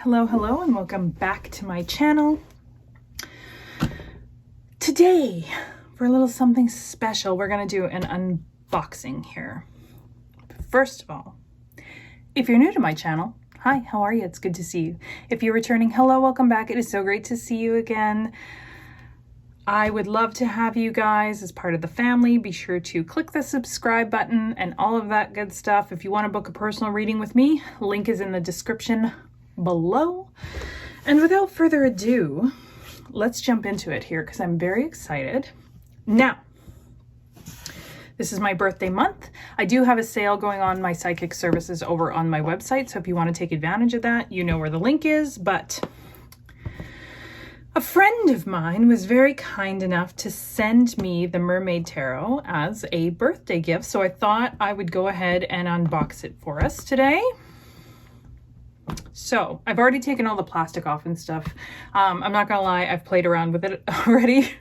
Hello, and welcome back to my channel. Today, for a little something special, we're going to do an unboxing here. First of all, if you're new to my channel, hi, how are you? It's good to see you. If you're returning, hello, welcome back. It is so great to see you again. I would love to have you guys as part of the family. Be sure to click the subscribe button and all of that good stuff. If you want to book a personal reading with me, link is in the description below. And without further ado, let's jump into it here because I'm very excited. Now, this is my birthday month. I do have a sale going on my psychic services over on my website, so if you want to take advantage of that, you know where the link is. But a friend of mine was very kind enough to send me the Mermaid Tarot as a birthday gift, so I thought I would go ahead and unbox it for us today. So I've already taken all the plastic off and stuff. I'm not gonna lie, I've played around with it already,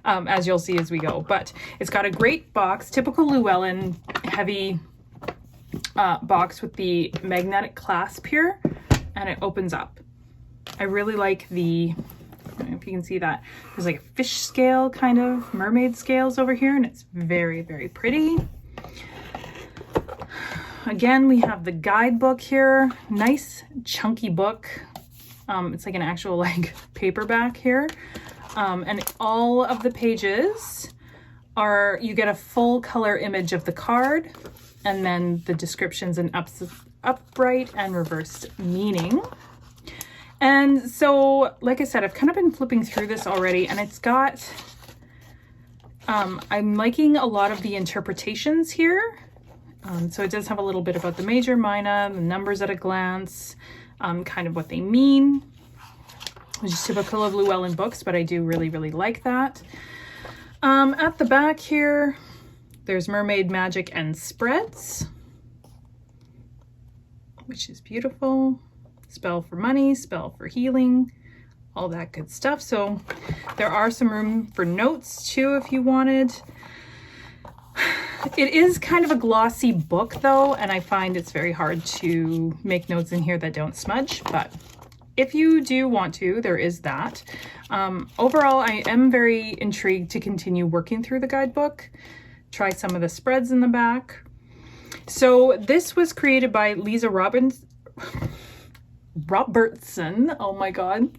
as you'll see as we go. But it's got a great box, typical Llewellyn heavy box with the magnetic clasp here, and it opens up. I really like the, I don't know if you can see that, there's like a fish scale kind of mermaid scales over here, and it's very, very pretty. Again, we have the guidebook here, nice chunky book. It's like an actual like paperback here. And all of the pages are, you get a full color image of the card and then the descriptions in upright and reversed meaning. And so, like I said, I've kind of been flipping through this already, and it's got, I'm liking a lot of the interpretations here. So it does have a little bit about the major, minor, the numbers at a glance, kind of what they mean, which is typical of Llewellyn books, but I do really, really like that. At the back here, there's mermaid magic and spreads, which is beautiful. Spell for money, spell for healing, all that good stuff. So there are some room for notes too if you wanted. It is kind of a glossy book though, and I find it's very hard to make notes in here that don't smudge, but if you do want to, there is that. Overall, I am very intrigued to continue working through the guidebook, try some of the spreads in the back. So this was created by Leeza Robertson, oh my god,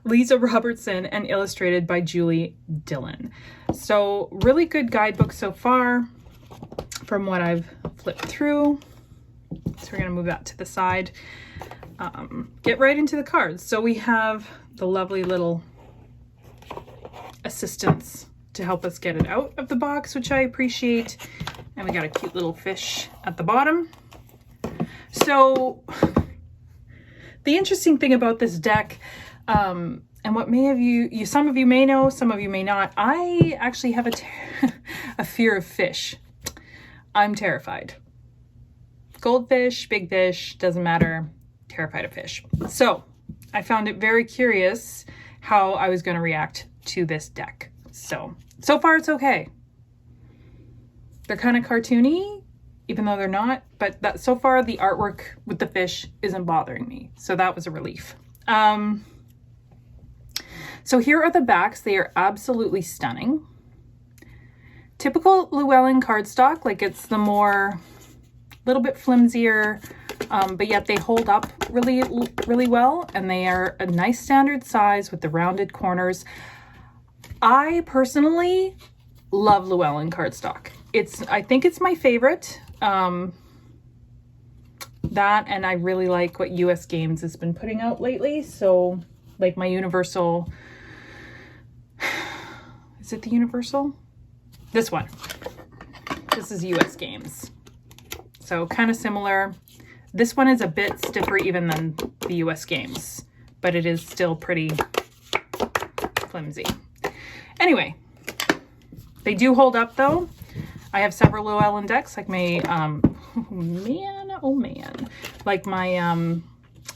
Leeza Robertson, and illustrated by Julie Dillon. So really good guidebook so far from what I've flipped through. So we're going to move that to the side. Get right into the cards. So we have the lovely little assistance to help us get it out of the box, which I appreciate. And we got a cute little fish at the bottom. So the interesting thing about this deck, and what some of you may know, some of you may not, I actually have a fear of fish. I'm terrified. Goldfish, big fish, doesn't matter, terrified of fish. So I found it very curious how I was going to react to this deck. So far it's okay. They're kind of cartoony, even though they're not, but so far the artwork with the fish isn't bothering me. So that was a relief. So here are the backs. They are absolutely stunning. Typical Llewellyn cardstock, like it's the more, little bit flimsier, but yet they hold up really, really well. And they are a nice standard size with the rounded corners. I personally love Llewellyn cardstock. I think it's my favorite. That, and I really like what US Games has been putting out lately. So like my Universal, is it the Universal? This one. This is US Games. So kind of similar. This one is a bit stiffer even than the US Games, but it is still pretty flimsy. Anyway, they do hold up though. I have several Llewellyn decks, like my, oh man, like my,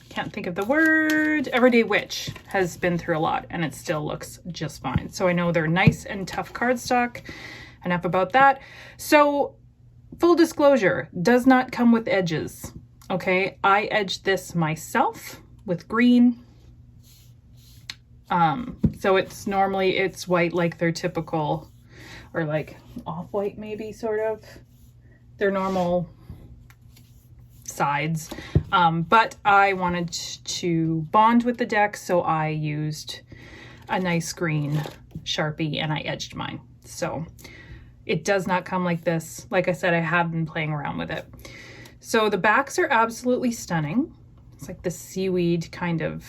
can't think of the word, Everyday Witch has been through a lot and it still looks just fine. So I know they're nice and tough cardstock. Enough about that. So full disclosure, does not come with edges. Okay, I edged this myself with green. So it's white like their typical, or like off-white maybe, sort of. Their normal sides. But I wanted to bond with the deck, so I used a nice green Sharpie and I edged mine. So it does not come like this. Like I said, I have been playing around with it. So the backs are absolutely stunning. It's like the seaweed kind of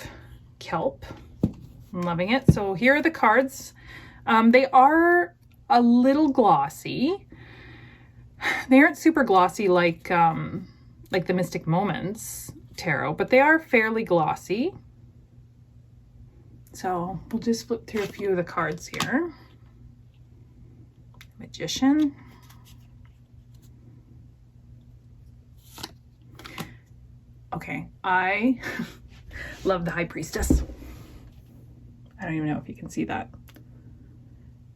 kelp. I'm loving it. So here are the cards. They are a little glossy. They aren't super glossy like the Mystic Moments tarot, but they are fairly glossy. So we'll just flip through a few of the cards here. Magician. Okay, I love the High Priestess. I don't even know if you can see that.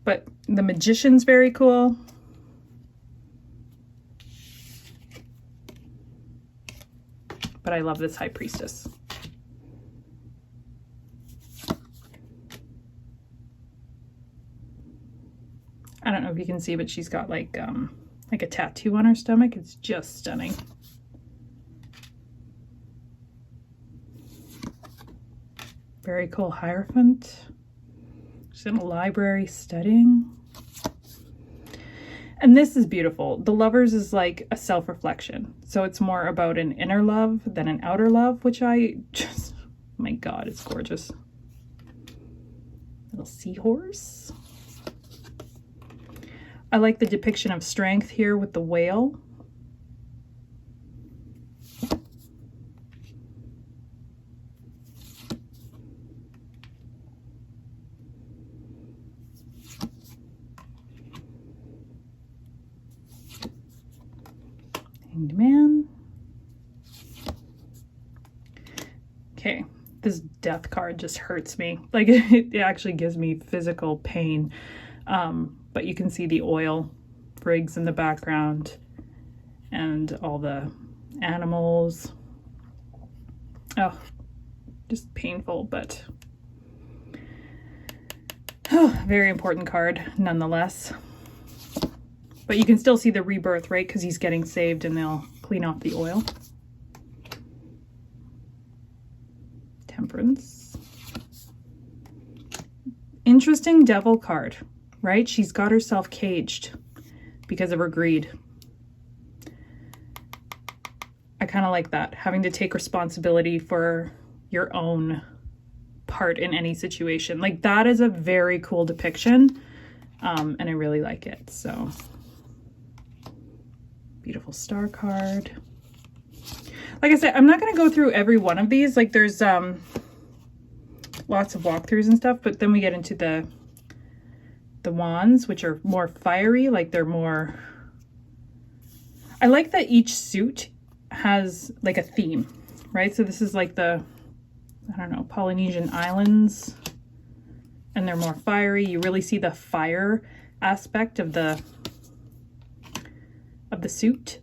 But the Magician's very cool. But I love this High Priestess. I don't know if you can see, but she's got like a tattoo on her stomach. It's just stunning. Very cool Hierophant. She's in a library studying. And this is beautiful. The Lovers is like a self-reflection. So it's more about an inner love than an outer love, which I just, oh my God, it's gorgeous. Little seahorse. I like the depiction of strength here with the whale. Hanged Man. Okay, this death card just hurts me. Like it actually gives me physical pain. But you can see the oil rigs in the background and all the animals. Oh, just painful, but very important card nonetheless. But you can still see the rebirth, right? Because he's getting saved and they'll clean off the oil. Temperance. Interesting devil card, right? She's got herself caged because of her greed. I kind of like that, having to take responsibility for your own part in any situation. Like that is a very cool depiction, and I really like it. So beautiful star card. Like I said, I'm not going to go through every one of these. Like there's lots of walkthroughs and stuff, but then we get into the wands, which are more fiery. Like they're more, I like that each suit has like a theme, right? So this is like the, I don't know, Polynesian Islands, and they're more fiery. You really see the fire aspect of the suit.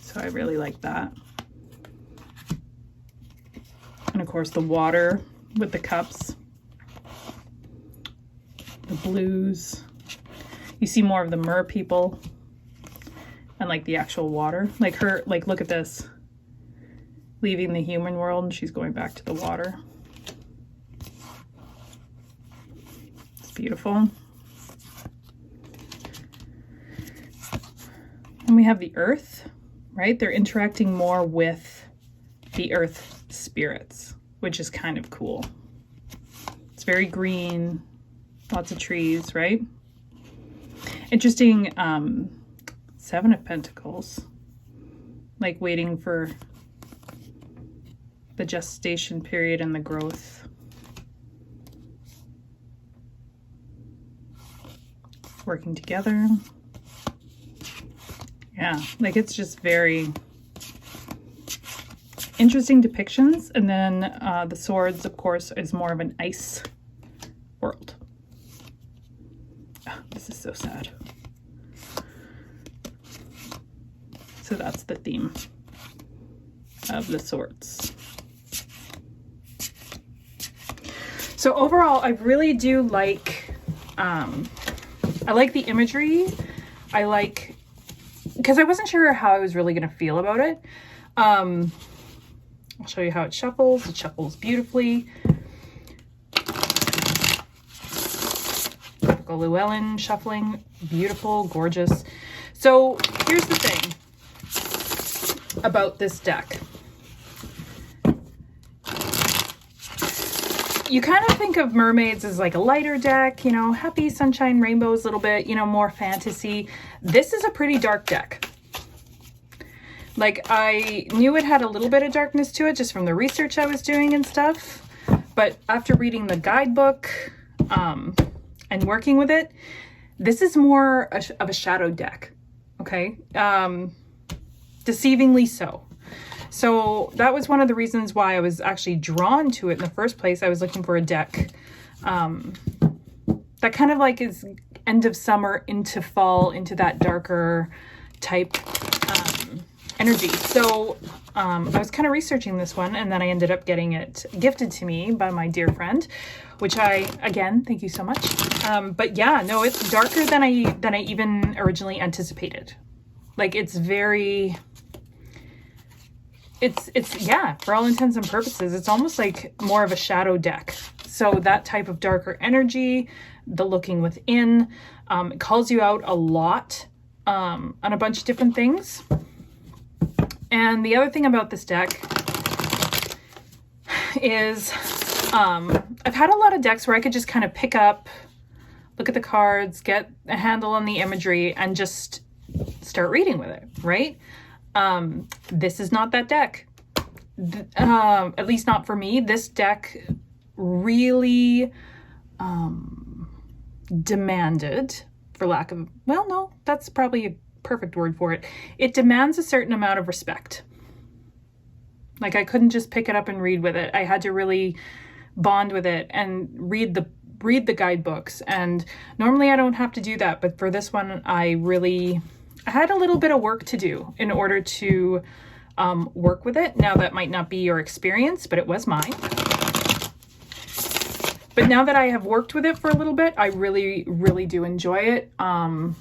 So I really like that. And of course the water with the cups, the blues. You see more of the mer people and like the actual water. Like her, like look at this. Leaving the human world and she's going back to the water. It's beautiful. And we have the earth, right? They're interacting more with the earth spirits, which is kind of cool. It's very green, lots of trees, right? Interesting, Seven of Pentacles, like waiting for the gestation period and the growth. Working together. Yeah, like it's just very interesting depictions. And then the swords, of course, is more of an ice world. Oh, this is so sad. So that's the theme of the swords. So overall, I really do like, I like the imagery. I like, because I wasn't sure how I was really going to feel about it. I'll show you how it shuffles. It shuffles beautifully. Typical Llewellyn shuffling. Beautiful, gorgeous. So here's the thing about this deck. You kind of think of mermaids as like a lighter deck, you know, happy sunshine, rainbows, a little bit, you know, more fantasy. This is a pretty dark deck. Like, I knew it had a little bit of darkness to it just from the research I was doing and stuff. But after reading the guidebook and working with it, this is more of a shadow deck, okay? Deceivingly so. So that was one of the reasons why I was actually drawn to it in the first place. I was looking for a deck that kind of like is end of summer into fall, into that darker type energy. So I was kind of researching this one, and then I ended up getting it gifted to me by my dear friend, which again, thank you so much. But yeah, no, it's darker than I even originally anticipated. Like, it's very... It's yeah, for all intents and purposes, it's almost like more of a shadow deck. So that type of darker energy, the looking within, it calls you out a lot on a bunch of different things. And the other thing about this deck is I've had a lot of decks where I could just kind of pick up, look at the cards, get a handle on the imagery, and just start reading with it, right? This is not that deck. At least not for me. This deck really demanded, for lack of, well, no, that's probably a perfect word for it. It demands a certain amount of respect. Like, I couldn't just pick it up and read with it. I had to really bond with it and read the guidebooks. And normally I don't have to do that, but for this one, I had a little bit of work to do in order to work with it. Now, that might not be your experience, but it was mine. But now that I have worked with it for a little bit, I really, really do enjoy it. A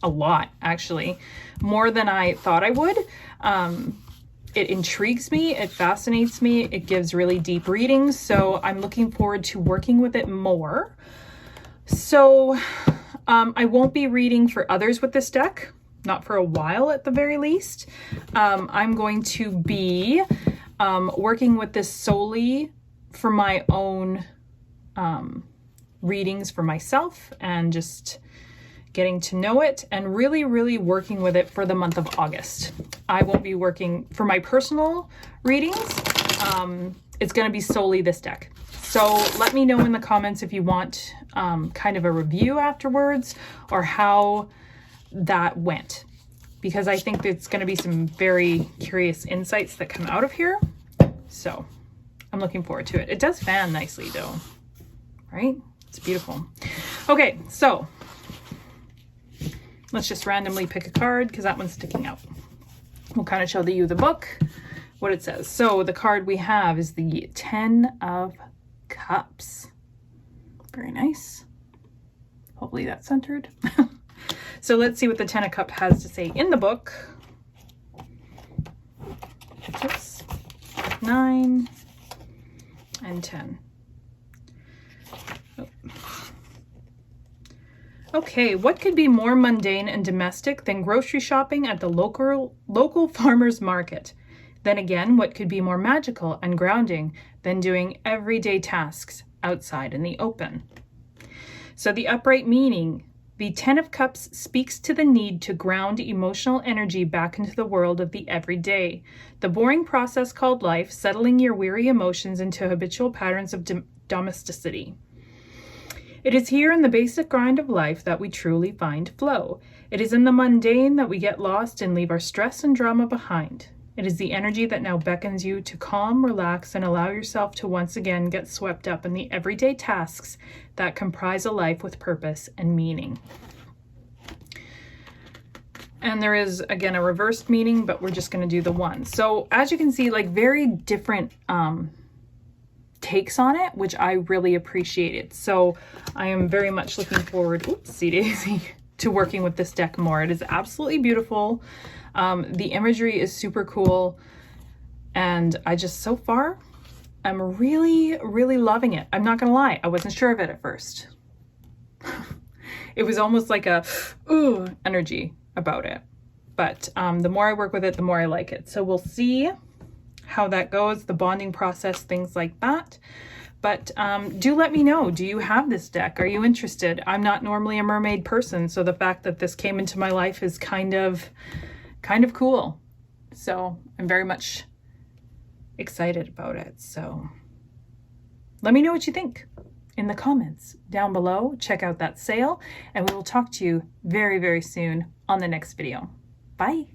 lot, actually. More than I thought I would. It intrigues me. It fascinates me. It gives really deep readings. So I'm looking forward to working with it more. So... I won't be reading for others with this deck, not for a while at the very least. I'm going to be working with this solely for my own readings for myself and just getting to know it and really, really working with it for the month of August. I won't be working for my personal readings. It's going to be solely this deck. So let me know in the comments if you want kind of a review afterwards or how that went, because I think there's going to be some very curious insights that come out of here. So I'm looking forward to it. It does fan nicely though, right? It's beautiful. Okay, so let's just randomly pick a card because that one's sticking out. We'll kind of show you the book, what it says. So the card we have is the 10 of Cups. Very nice. Hopefully that's centered. So let's see what the 10 of Cups has to say in the book. Oops. 9 and 10. Oh. Okay, what could be more mundane and domestic than grocery shopping at the local farmer's market? Then again, what could be more magical and grounding than doing everyday tasks outside in the open? So the upright meaning, the 10 of Cups speaks to the need to ground emotional energy back into the world of the everyday, the boring process called life, settling your weary emotions into habitual patterns of domesticity. It is here in the basic grind of life that we truly find flow. It is in the mundane that we get lost and leave our stress and drama behind. It is the energy that now beckons you to calm, relax, and allow yourself to once again get swept up in the everyday tasks that comprise a life with purpose and meaning. And there is, again, a reversed meaning, but we're just going to do the one. So as you can see, like very different takes on it, which I really appreciated. So I am very much looking forward, oopsie daisy, to working with this deck more. It is absolutely beautiful. The imagery is super cool. And I just, so far, I'm really, really loving it. I'm not going to lie. I wasn't sure of it at first. It was almost like a ooh energy about it. But the more I work with it, the more I like it. So we'll see how that goes, the bonding process, things like that. But do let me know. Do you have this deck? Are you interested? I'm not normally a mermaid person, so the fact that this came into my life is kind of cool. So I'm very much excited about it. So let me know what you think in the comments down below. Check out that sale, and we will talk to you very, very soon on the next video. Bye.